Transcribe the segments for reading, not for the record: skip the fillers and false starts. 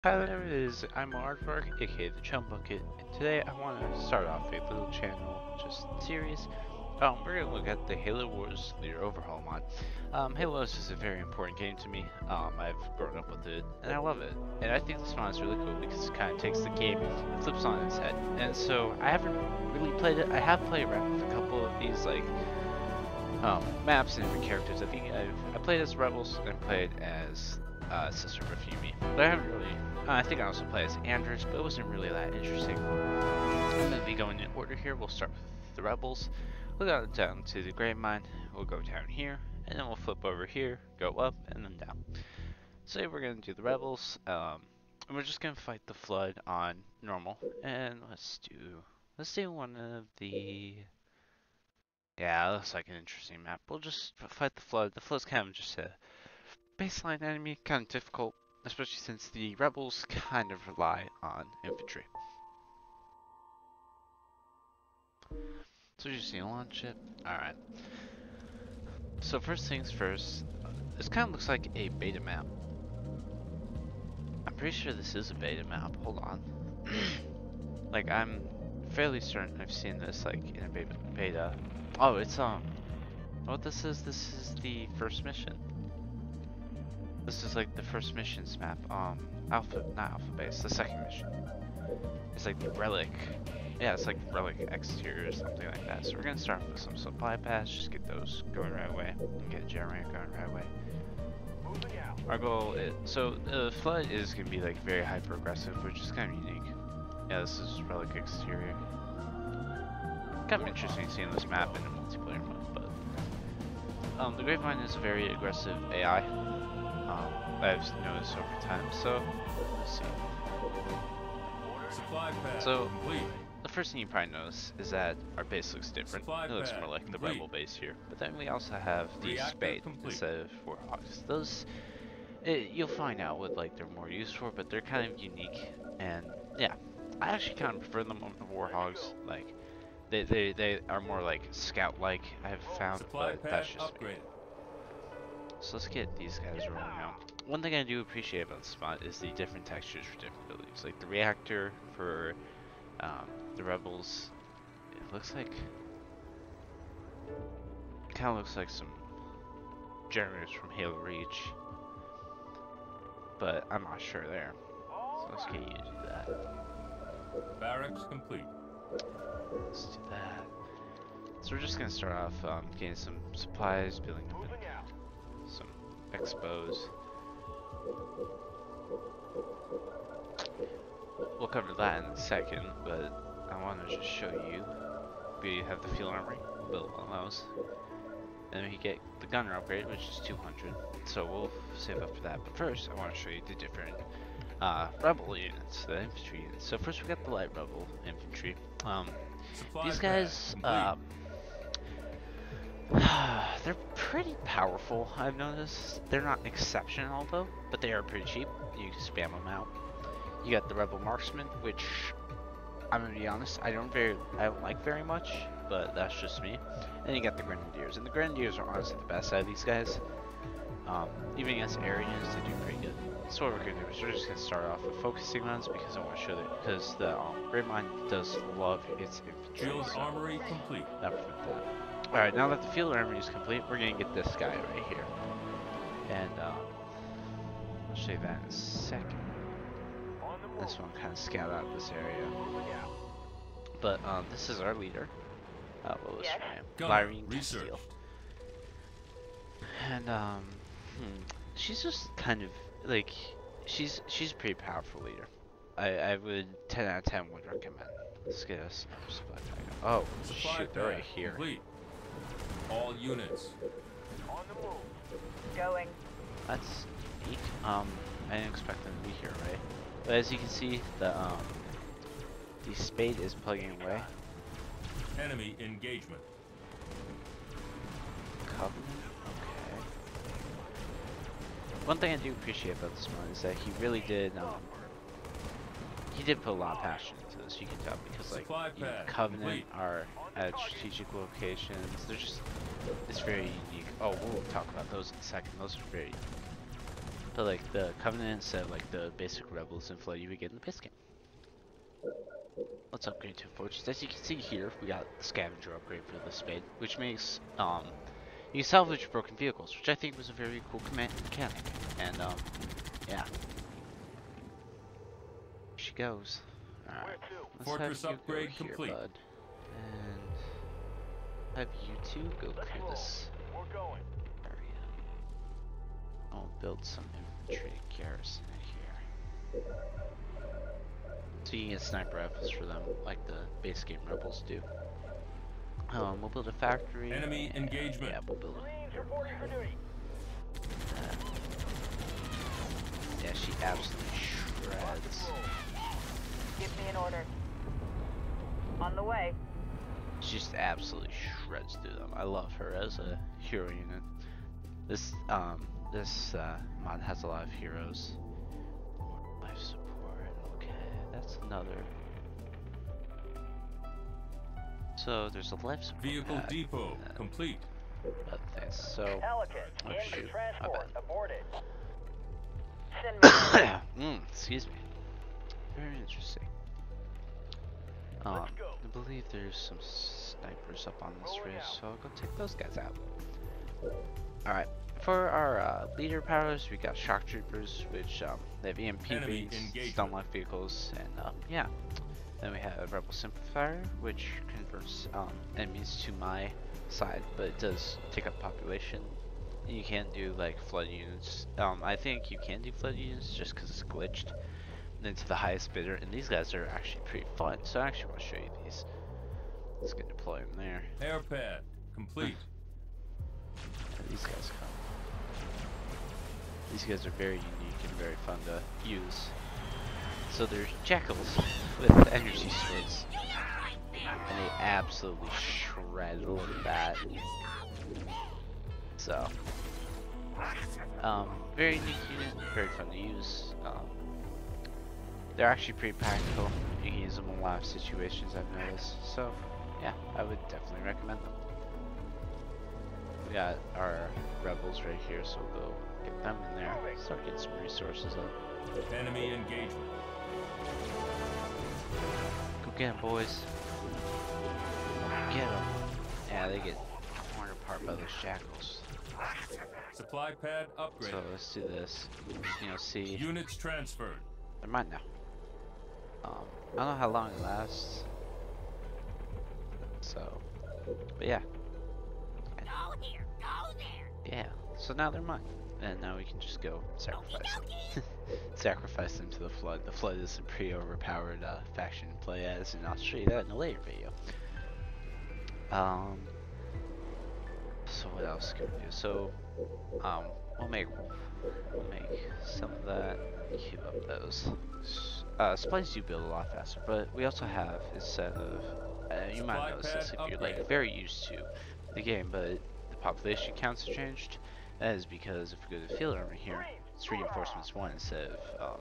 Hi there, I'm Aardvark, aka the Chum Bucket, and today I want to start off a little channel, just series. We're gonna look at the Halo Wars Leader Overhaul mod. Halo Wars is a very important game to me. I've grown up with it, and I love it. And I think this mod is really cool because it kind of takes the game and flips on its head. And so I haven't really played it. I have played around with a couple of these maps and different characters. I played as Rebels and played as Sister Refumi, but I haven't really. I think I also played as Andrews, but it wasn't really that interesting. I'm gonna be going in order here. We'll start with the Rebels. We'll go down to the Grave Mine. We'll go down here, and then we'll flip over here, go up, and then down. So we're gonna do the Rebels. And we're just gonna fight the Flood on normal. And let's do one of the. Yeah, that looks like an interesting map. We'll just fight the Flood. The Flood's kind of just a baseline enemy, kind of difficult, especially since the rebels kind of rely on infantry. So you see launch it. Alright. So first things first, this kind of looks like a beta map. I'm pretty sure this is a beta map. Hold on. Like I'm fairly certain I've seen this like in a beta. Oh, it's what this is the first mission. This is like the first missions map. Not Alpha Base, the second mission. It's like the Relic. Yeah, it's like Relic exterior or something like that. So we're gonna start with some supply pads, just get those going right away. And get a generator going right away. Our goal is, so the Flood is gonna be like very hyper aggressive, which is kind of unique. Yeah, this is Relic exterior. Kind of interesting seeing this map in a multiplayer mode, but the Grapevine is a very aggressive AI. I've noticed over time, so let's see. So the first thing you probably notice is that our base looks different. It looks more like the Rebel base here. But then we also have the Spade instead of Warhogs. Those you'll find out what like they're more used for, but they're kind of unique. And yeah, I actually kind of prefer them over the Warhogs. Like they are more like scout-like, I've found, but that's just me. So let's get these guys rolling out. One thing I do appreciate about this mod is the different textures for different buildings. Like the reactor for the Rebels, it looks like, kind of looks like some generators from Halo Reach, but I'm not sure there. So let's get you to do that. Barracks complete. Let's do that. So we're just gonna start off getting some supplies, building up some expos. We'll cover that in a second, but I want to just show you. We have the field armory, build one of those. And then we get the gunner upgrade, which is 200. So we'll save up for that. But first, I want to show you the different rebel units, the infantry units. So first we got the light rebel infantry. These guys, they're pretty powerful, I've noticed. They're not exceptional though, but they are pretty cheap. You can spam them out. You got the Rebel Marksman, which I'm gonna be honest, I don't like very much, but that's just me. And you got the Grenadiers, and the Grenadiers are honestly the best out of these guys. Even against air units, they do pretty good. So what we're gonna do is we're just gonna start off with focusing runs because I want to show that because the Great Mine does love its infantry. Field armory complete. Alright, now that the field armory is complete, we're gonna get this guy right here. And I'll show you that in a second. This one kind of scout out this area. But this is our leader. What was her name? Lyrene Castile. And she's just kind of like she's a pretty powerful leader. I would 10 out of 10 would recommend. Let's get us some supply pack. Oh shoot, they're right here. Complete. All units on the move. Going. That's unique. I didn't expect them to be here, right? But as you can see, the Spade is plugging away. Enemy engagement. Covenant. Okay. One thing I do appreciate about this one is that he really did put a lot of passion into this. You can tell because like Covenant are at strategic locations. They're just it's very unique. Oh, we'll talk about those in a second. Those are very unique. But like the Covenant instead of like the basic Rebels and Flood you would get in the base game. Let's upgrade to Fortress. As you can see here, we got the Scavenger upgrade for the Spade, which makes you salvage broken vehicles, which I think was a very cool mechanic. And yeah. Here she goes. Alright. Let's Fortress have you upgrade go here, complete. bud. And have you two go clear this area. I'll build some infantry garrison here. So you can get sniper rifles for them, like the base game Rebels do. We'll build a factory. Enemy engagement. Yeah, we'll build it. Yeah, she absolutely shreds. Give me an order. On the way. She just absolutely shreds through them. I love her as a hero unit. This mod has a lot of heroes. Life support. Okay, that's another. So there's a life support Vehicle pad, depot complete. other things. So Pelican, oh in shoot, transport, my aborted. Send me bad. Excuse me. Very interesting. I believe there's some snipers up on this ridge, so I'll go take those guys out. Alright, for our leader powers, we got shock troopers, which they have EMP Enemy beams, engagement. stun lock vehicles, and yeah. Then we have rebel simplifier, which converts enemies to my side, but it does take up population. And you can do like flood units. I think you can do flood units just because it's glitched. Then to the highest bidder, and these guys are actually pretty fun. So I actually want to show you these. Let's get deploy them there. Air pad complete. And these guys come. These guys are very unique and very fun to use. So they're jackals with energy swords, and they absolutely shred. Look at that. So, very unique unit, very fun to use. They're actually pretty practical. You can use them in a lot of situations, I've noticed. So, yeah, I would definitely recommend them. We got our rebels right here, so we'll go get them in there. Start getting some resources up. Enemy engagement. Go get them, boys. Get them. Yeah, they get torn apart by those shackles. Supply pad upgrade. So let's do this. You know, see, Units transferred. they're mine now. I don't know how long it lasts. So, but yeah. Go here, go there. Yeah. So now they're mine. And now we can just go sacrifice them. Sacrifice them to the Flood. The Flood is a pretty overpowered faction to play as, and I'll show you that in a later video. So what else can we do? So, we'll make some of that. Queue up those. Supplies do build a lot faster, but we also have instead of you might notice this if you're like very used to the game, but the population counts have changed. That is because if we go to field armor here, it's reinforcements 1 instead of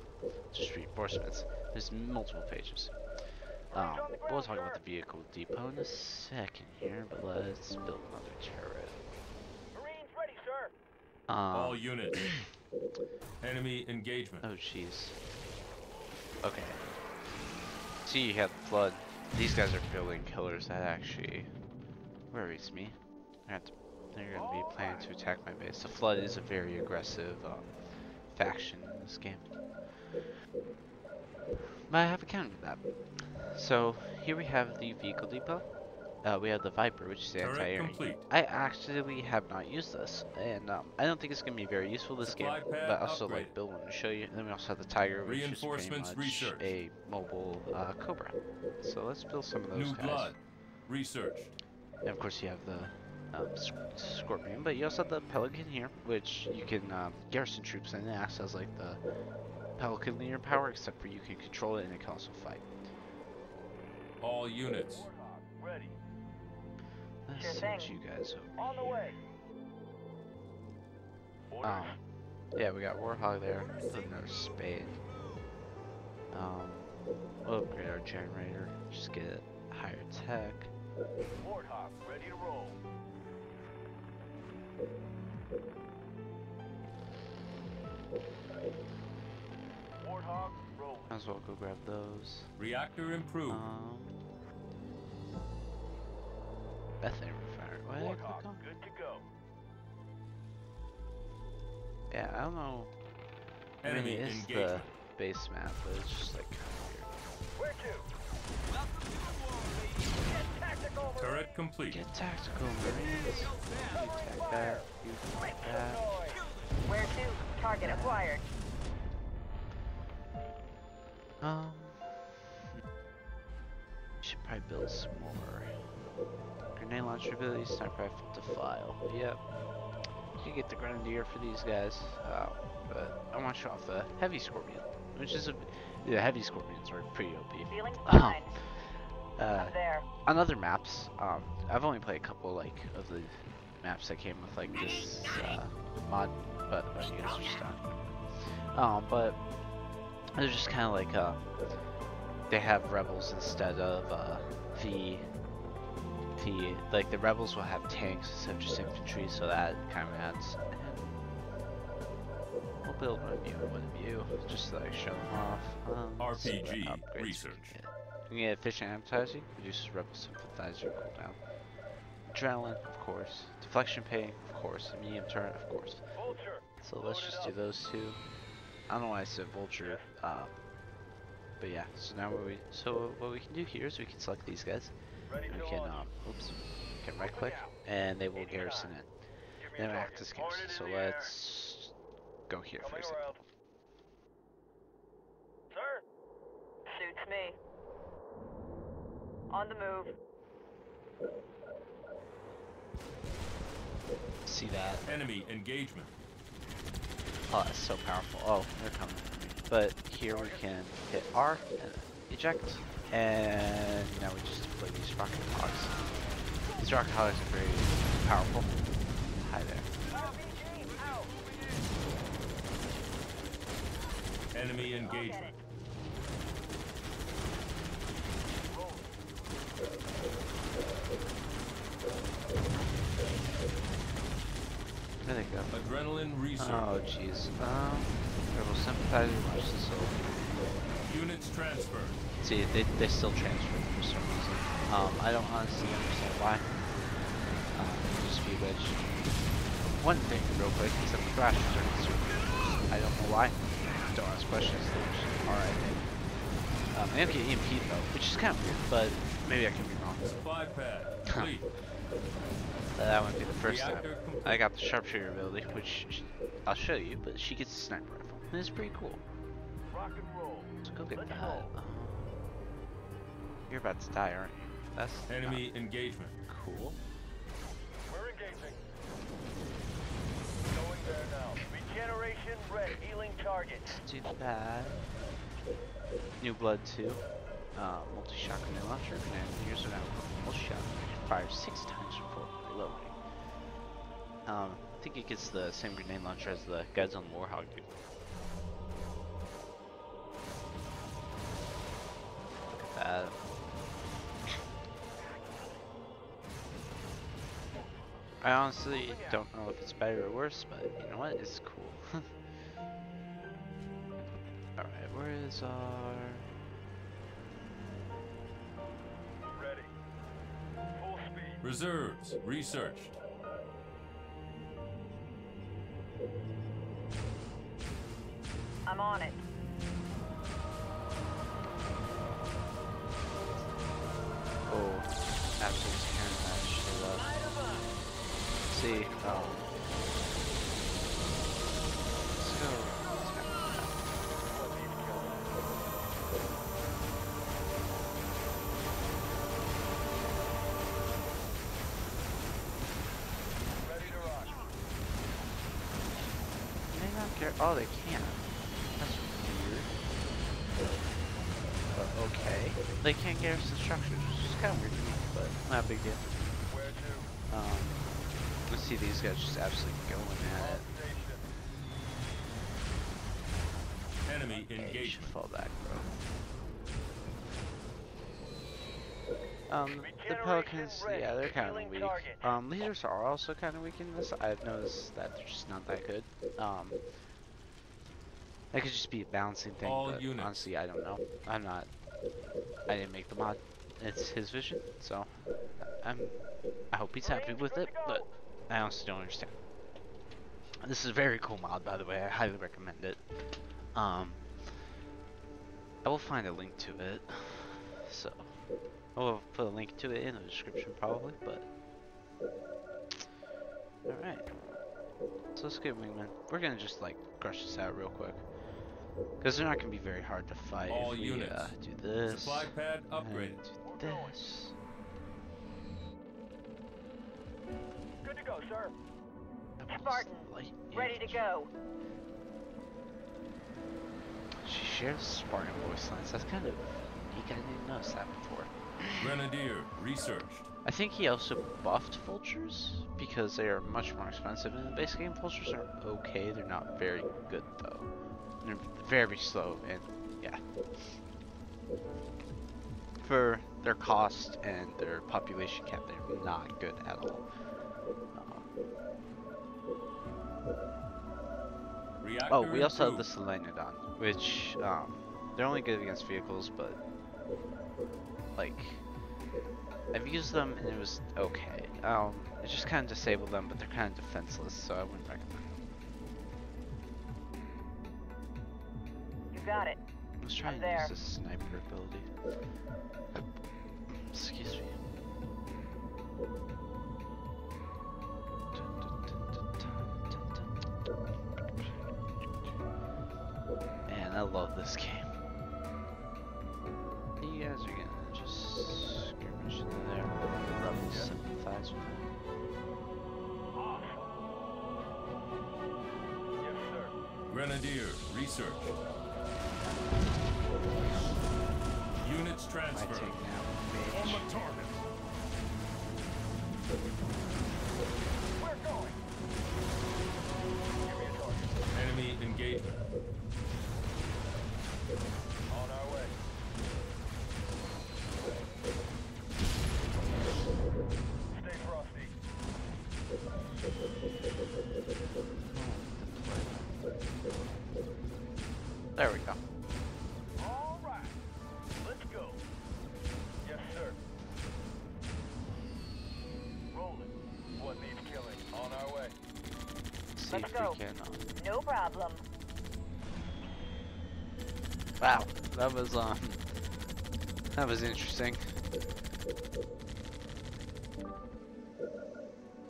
just reinforcements. There's multiple pages. We'll talk about the vehicle depot in a second here, but let's build another turret. Marines ready, sir. All units. Enemy engagement. Oh jeez. Okay. See, you have the Flood. These guys are building killers that actually worries me. They're going to be planning to attack my base. The Flood is a very aggressive faction in this game. But I have a counter to that. So here we have the vehicle depot. We have the Viper, which is Turret anti-air. complete. I actually have not used this, and I don't think it's going to be very useful this game. Supply pad But I also upgrade. like build one to show you. And then we also have the Tiger, which is pretty Reinforcements much research. a mobile Cobra. So let's build some of those New guys. blood. Research. And of course you have the Scorpion, but you also have the Pelican here, which you can garrison troops and it acts as like the Pelican leader power, except for you can control it and it can also fight. All units. Ready. Let's Sure see thing. what you guys On the way. yeah, we got Warhog there with another Spade. We'll upgrade our generator, just get it higher tech. Warthog ready to roll. Might as well go grab those. Reactor improved. Methane refinery. What did I click on? Good to go. Yeah, I don't know. I mean, Enemy it is the engagement. base map, but it's just like kind of Where to? Welcome to the war, ladies. Get tactical, Turret Marine. complete. weird. Get tactical, Marines. You attack that. You attack that. Where to? Target acquired. Should probably build some more. Grenade launcher ability, sniper rifle to file. Yep. You can get the grenadier for these guys. But I want to show off the heavy scorpion, which is the heavy scorpions are pretty OP. Feeling fine. I'm there. On other maps, I've only played a couple like of the maps that came with like this mod, but you guys are just done. But they're just kind of like they have rebels instead of the rebels will have tanks instead of just infantry, so that kind of adds. We'll build one of you, just to like show them off. RPG upgrades research. we can get efficient advertising, reduces rebel sympathizer cooldown. Adrenaline, of course. Deflection pay, of course. Medium turret, of course. Vulture. So let's just do those two. I don't know why I said vulture, but yeah. So now what we can do here is we can select these guys. Ready And to we can launch. we can right click and they will garrison it. Give me They a don't target. act as Point garrison. it in So the air. let's go here for Coming example. around. Sir. Suits me. On the move. See that? Enemy engagement. Oh, that's so powerful. Oh, they're coming. But here we can hit R and eject, and now we just deploy these rocket hogs. These rocket hogs are very powerful. Hi there. RPG out. Enemy engagement. Where they go? Adrenaline research. Oh, jeez. Rebel sympathizer, watch this over. Units transferred. See, they still transfer for some reason. I don't honestly understand why. Just be rich. One thing, real quick, is that the thrashers are conservative. I don't know why. Don't ask questions. They're just alright. They don't get EMP though, which is kind of weird, but maybe I can be wrong. Supply pad complete. That wouldn't be the first time. Reactor complete. I got the sharpshooter ability, which I'll show you, but she gets a sniper rifle. And it's pretty cool. Rock and roll. So go get Let's that. roll. You're about to die, aren't you? That's Enemy engagement. not cool. We're engaging. Going there now. Regeneration red. Healing target. Let's do that. New blood 2. Multi-shot grenade launcher. And here's an multi-shot. Fires 6 times before reloading. I think it gets the same grenade launcher as the guys on the Warhog do. Look at that. I honestly don't know if it's better or worse, but you know what? It's cool. Alright, where is our... Ready. Full speed. Reserves researched. I'm on it. Oh, absolutely tearing that shit up. See, let's go. Ready to rock. Can they not care? Oh, they can. That's weird. But okay. They can't garrison structures, which is kind of weird to me, but not a big deal. Where to? Let's see these guys just absolutely going at it. Station. Enemy Okay, you should engagement. fall back, bro. The Pelicans, yeah, they're kind of weak. Leaders are also kind of weak in this. I've noticed that they're just not that good. That could just be a balancing thing, All but units. honestly, I don't know. I didn't make the mod. It's his vision, so I hope he's happy with it, but I honestly don't understand. This is a very cool mod, by the way. I highly recommend it. I will find a link to it, so I will put a link to it in the description probably, but alright. So let's get Wingman. We're gonna just like crush this out real quick. Because they're not gonna be very hard to fight All if we units. do this. Supply pad and upgraded. do this. Good to go, sir. That was Spartan, light ready to infantry. go. She shares Spartan voice lines. That's kind of unique. I didn't notice that before. Grenadier researched. I think he also buffed vultures because they are much more expensive in the base game. Vultures are okay. They're not very good though. They're very slow and yeah. For their cost and their population cap, they're not good at all. Reactor Oh, we also have the improved. Selenodon, which they're only good against vehicles, but like I've used them and it was okay. It just kind of disabled them, but they're kind of defenseless, so I wouldn't recommend them. You got it. I was trying I'm to there. use this sniper ability. Excuse me. Man, I love this game. You guys are gonna just skirmish in there. Probably sympathize with it. Yes, sir. Grenadier researched. Units I transferred. take now, On bitch. the target. We're going. Give me a target. Enemy engagement. On our way. Stay frosty. There we go. All right. Let's go. Yes, sir. Rolling. What needs killing? On our way. See Let's if go. we can. No problem. Wow, that was interesting.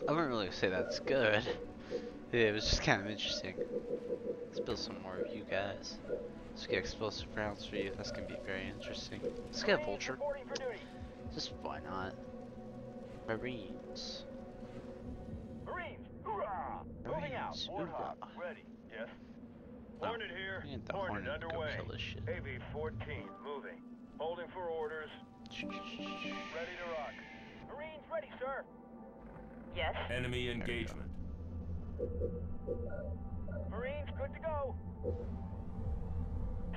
I wouldn't really say that's good. It was just kind of interesting. Let's build some more of you guys. Let's get explosive rounds for you. That's gonna be very interesting. Let's get a vulture. Reporting for duty. Just why not? Marines. Marines, hoorah! Moving out. Marines, Warthog, hoorah. ready. Yes. Oh, Hornet here. we need the Hornet Hornet to go underway. kill this shit. AV-14, moving. Holding for orders. Ready to rock. Marines ready, sir. Yes. Enemy engagement. Marines good to go.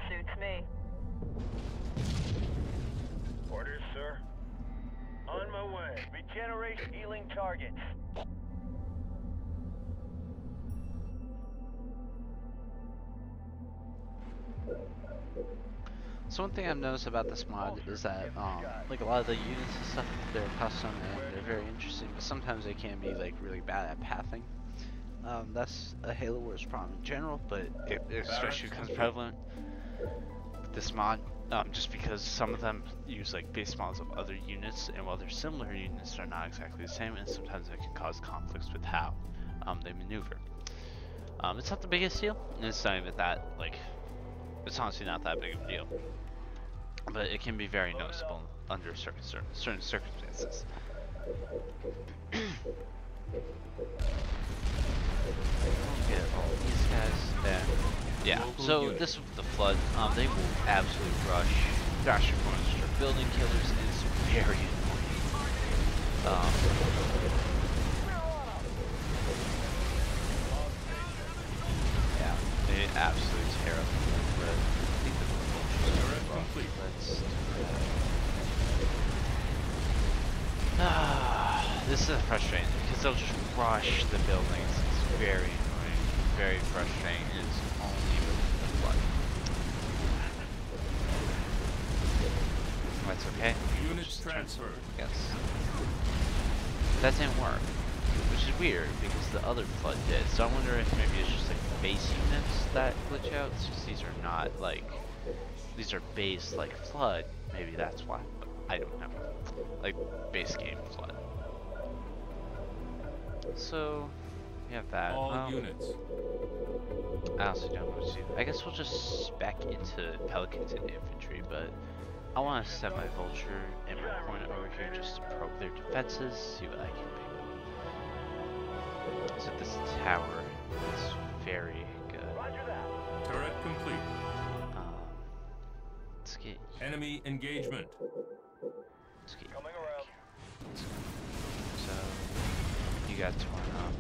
Suits me. Orders, sir. On my way. Regenerate healing targets. So one thing I've noticed about this mod is that like a lot of the units and stuff, they're custom and they're very interesting, but sometimes they can be like really bad at pathing. That's a Halo Wars problem in general, but it especially becomes prevalent with this mod, just because some of them use like base models of other units, and while they're similar units, they're not exactly the same, and sometimes it can cause conflicts with how they maneuver. It's not the biggest deal, and it's not even that like. It's honestly not that big of a deal, but it can be very noticeable under certain circumstances. Get all these guys there. Yeah, so this with the flood, they will absolutely rush Thrasher corners for building killers, and it's very annoying. Yeah, they absolutely tear up the red. I think the Turret complete. let's this is frustrating because they'll just rush the buildings. It's very annoying, very frustrating, and it's only with the flood. units, okay? Units Just turn some transferred. against. That didn't work, which is weird because the other flood did. So I wonder if maybe it's just like base units that glitch out, since these are not like, these are base like flood. Maybe that's why, but I don't know. Like base game flood. So we have that. All units. I also don't know what to do. I guess we'll just spec into Pelicans and infantry, but I want to send my Vulture and my Hornet over here just to probe their defenses, see what I can pick up. So this tower is very good. Roger that. Turret complete. Let's get Enemy engagement. let's get Coming around. So you got torn up.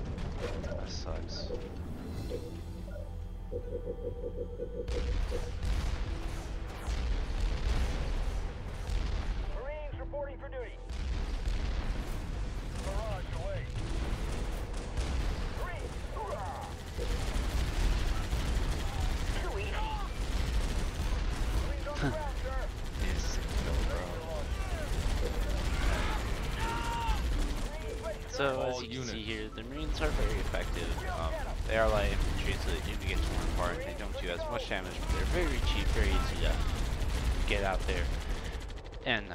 That sucks. Marines reporting for duty. Barrage away. Marines, hoorah! Too easy. Marines on the ground, sir. Yes, no problem. So as All you can units. see here, the Marines are very effective. They are light infantry, so they do get torn apart. They don't do as much damage, but they're very cheap, very easy to get out there. And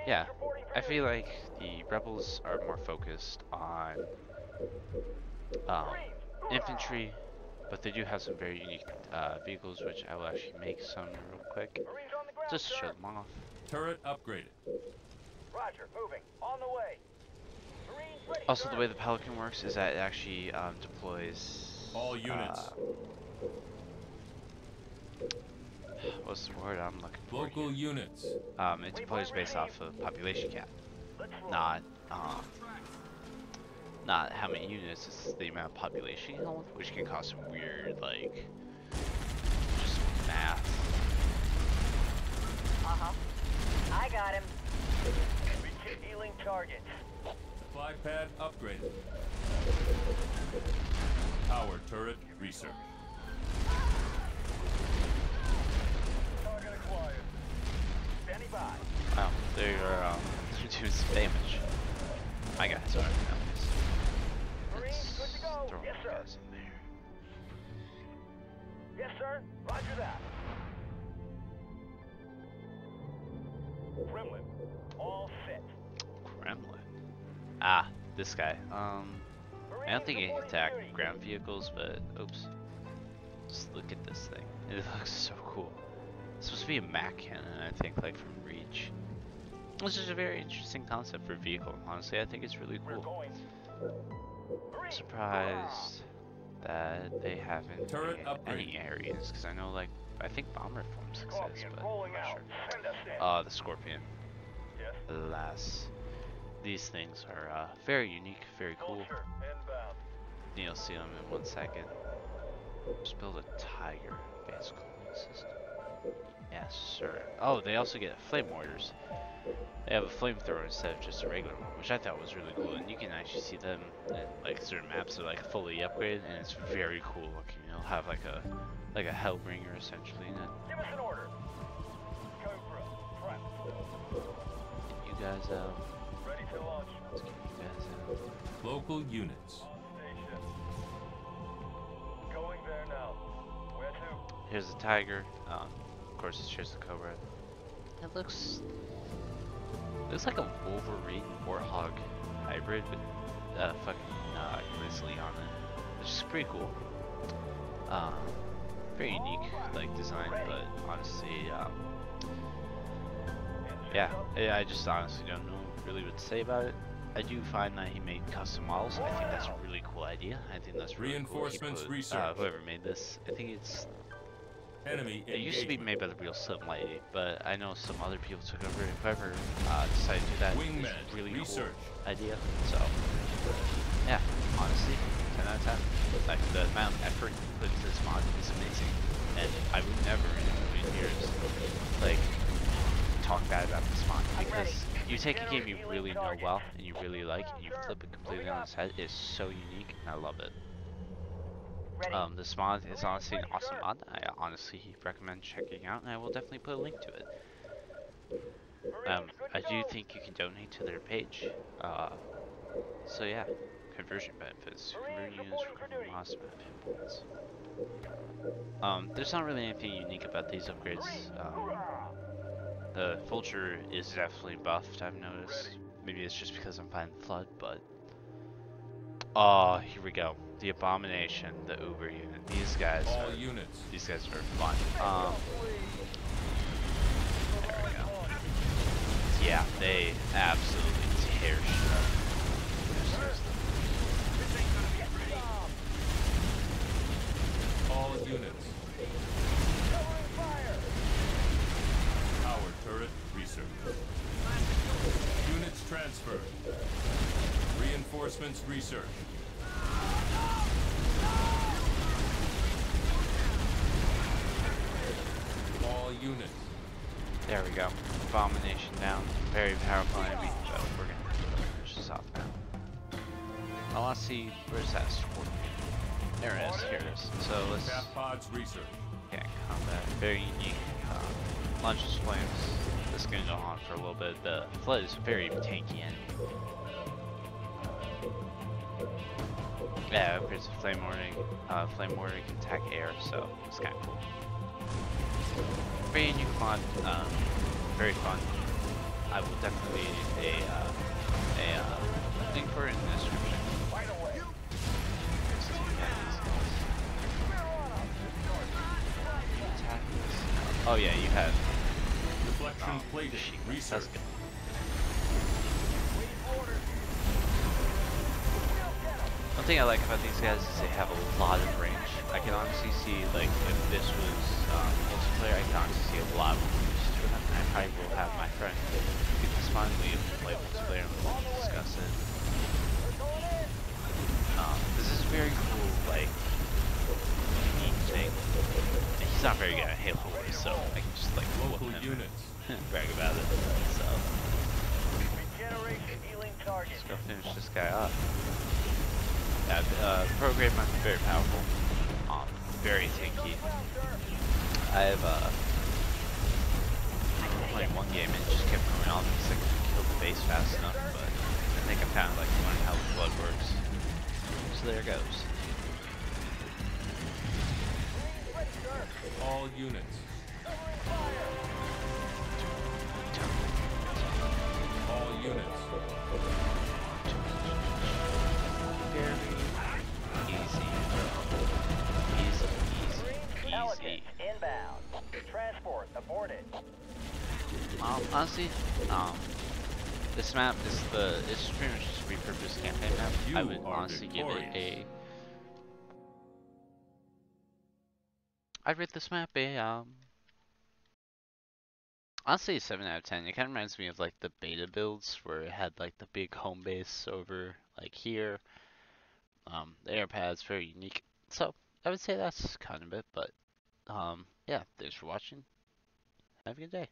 yeah, I feel like the rebels are more focused on infantry, but they do have some very unique vehicles, which I will actually make some real quick, Marines on the ground, just to sir. show them off. Turret upgraded. Roger, moving. On the way. Marines ready, Also, sir. the way the Pelican works is that it actually deploys. All units. What's the word I'm looking for? Local units. It deploys based off of population cap, not not how many units. It's the amount of population you hold, which can cause some weird like just math. Uh-huh. I got him. Begin healing targets. Supply pad upgraded. Power turret research. Target acquired. Standing by. Wow, they're doing some damage. My guys are nice. Marines, good to go. Throw Yes, my sir. guys in there. Yes, sir. Roger that. Gremlin, all set. Kremlin. Ah, this guy. I don't think he can attack ground vehicles, but oops. Just look at this thing. It looks so cool. It's supposed to be a Mac cannon, I think, like from Reach. Which is a very interesting concept for a vehicle. Honestly, I think it's really We're cool. going. I'm surprised that they haven't Turret made upgrade. any areas, because I know, like, I think bomber forms exist, Scorpion but rolling I'm not out. sure. Send us in. The Scorpion. Yes. Alas. These things are very unique, very cool. Vulture inbound. You'll see them in 1 second. Just build a Tiger base cooling system. Yes, sir. Oh, they also get flame mortars. They have a flamethrower instead of just a regular one, which I thought was really cool. And you can actually see them in like certain maps that are like fully upgraded, and it's very cool looking. It'll have like a Hellbringer essentially in it. Give us an order. Cobra, prep. Get you guys out. Ready to launch. Let's get you guys out. Local units. Station. Going there now. Where to? Here's the Tiger. Of course, here's the Cobra. It looks like a Wolverine Warthog hybrid with fucking Grizzly on it. Which is pretty cool. Very unique like design, but honestly, yeah, I just honestly don't know really what to say about it. I do find that he made custom models. I think that's a really cool idea. I think that's really Reinforcements cool. He put, research. whoever made this, I think Enemy it used to be engagement. made by the real Slim Lady, but I know some other people took over. Whoever decided to do that, Wingman it's a really research. cool idea. So, yeah, honestly, 10 out of 10. Like, the amount of effort put into this mod is amazing. And I would never in a million years, like, talk bad about this mod. Because you take a game you really know well, and you really like, and you flip it completely on its head. It's so unique, and I love it. Ready. This mod is honestly an awesome mod. I honestly recommend checking out, and I will definitely put a link to it. I do think you can donate to their page. So yeah, conversion benefits. Convert units from lost map hit points. There's not really anything unique about these upgrades. The Vulture is definitely buffed, I've noticed. Maybe it's just because I'm playing Flood, but... Oh, here we go. The Abomination, the Uber unit. These guys All are... units. These guys are fun. There we go. Yeah, they absolutely tear shit up. All units. Power turret research. Units transferred. Reinforcements research. All units. There we go. Abomination down. Very powerful enemy, but we're gonna finish this off now. I wanna see where's that support unit. There it is, here it is. So let's Path pods research. get in combat. Very unique. Launches flames. This is gonna go on for a little bit. The Flood is a very tanky enemy. Yeah, upgrades to Flame Warding. Flame Warding can attack air, so it's kinda cool. Very unique mod, very fun. I will definitely leave a link for it in the description. Just to get these guys. Attack this. Oh yeah, you have Deflection plating machine guns. research. That's good. One thing I like about these guys is they have a lot of range. I can honestly see, like, if this was multiplayer, I can honestly see a lot of use to them. I probably will have my friend get this fun. We play multiplayer and we'll discuss it. This is a very cool, like, unique thing. And he's not very good at Halo Wars, so I can just, like, whoop Local him units. and brag about it. So, Regeneration healing target. let's go finish this guy up. Yeah, program might be very powerful. Very tanky. I've playing one game and it just kept going on because I couldn't kill the base fast enough, but I think I'm kind of like learning how the Flood works. So there goes. All units. All units. Very easy. Easy. Inbound. Transport aborted. Honestly, this map is it's pretty much just a repurposed campaign map. I would honestly give it a. I'd rate this map a honestly a 7 out of 10. It kind of reminds me of like the beta builds where it had like the big home base over like here. The air pad's very unique. So I would say that's kind of it, but yeah, thanks for watching. Have a good day.